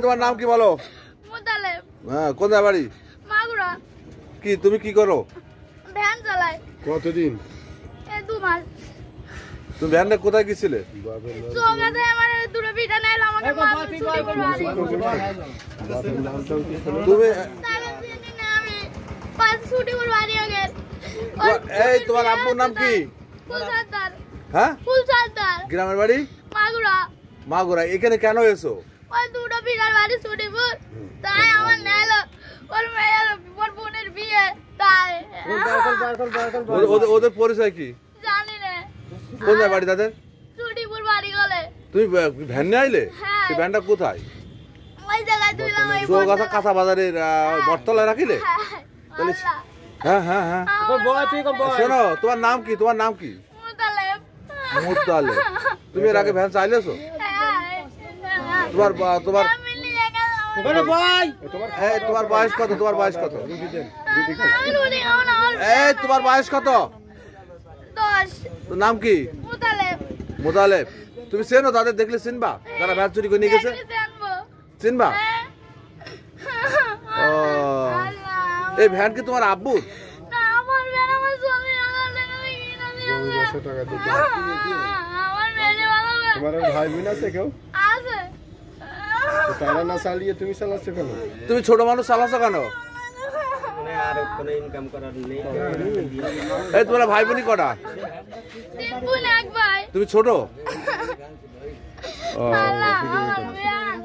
তোমার নাম কি বলো? মুতালেব। হ্যাঁ, কোথায় বাড়ি? মাগুরা। কি তুমি কি করো? ভ্যান চালাই। কতদিন? 2 মাস। তুমি ভ্যানে কোথায় গেছিলে? সোগাতে আমার দুটো পিটা নাইলো আমাকে মারছে চুরি করে বাড়ি। তুমি আমি পাঁচ ছুটি করে বাড়ি আগে। এই তোমার আব্বুর নাম কি? ফুল সর্দার। হ্যাঁ? ফুল সর্দার। গ্রামের বাড়ি? মাগুরা। মাগুরা। এখানে কেন এসো? ওই দুটো পিটার বাড়ি ছুটিপুর। তাই আমার নাইলো ওর মেয়ের ওর বোনের বিয়ে তাই। ওদের পরিচয় কি? জানি না। কোথায় বাড়ি তাদের? ছুটিপুর বাড়ি গলে। তুমি ভ্যান নিয়ে আইলে? হ্যাঁ। সেই ভ্যানটা কোথায়? ওই জায়গায় তুইলাম ওই চৌগাছা কাঁচা বাজারের বটতলায় রাখিলে? তাহলে হ্যাঁ হ্যাঁ হ্যাঁ। শোনো, তোমার নাম কি? তোমার নাম কি? মুতালেব। মুতালেব। তুমি এর আগে ভ্যান চাইলেছো? তোমার তোমার তোমার বয়স কত? তোমার বয়স কত? এই তোমার বয়স কত? 10। তোর নাম কি? মুতালেব। মুতালেব। তুমি চেনো তাদের? দেখলে চিনবা যারা ভ্যান চুরি করে নিয়ে গেছে? চিনবা? ও, এই ভ্যান কি তোমার আব্বুর? না, আমার ভ্যান আমার স্বামী আলাদা টাকা দিয়ে আমার মেয়ে ভালো ভ্যান। তোমার ভাই বোন আছে কেউ? আছে। তারা না চালিয়ে তুমি চালাচ্ছ কেন? তুমি ছোট মানুষ চালাচ্ছ কেন? এই তোমার ভাই বোনই কটা? 3 বোন 1 ভাই। তুমি ছোট? আল্লাহ আমার ভ্যান।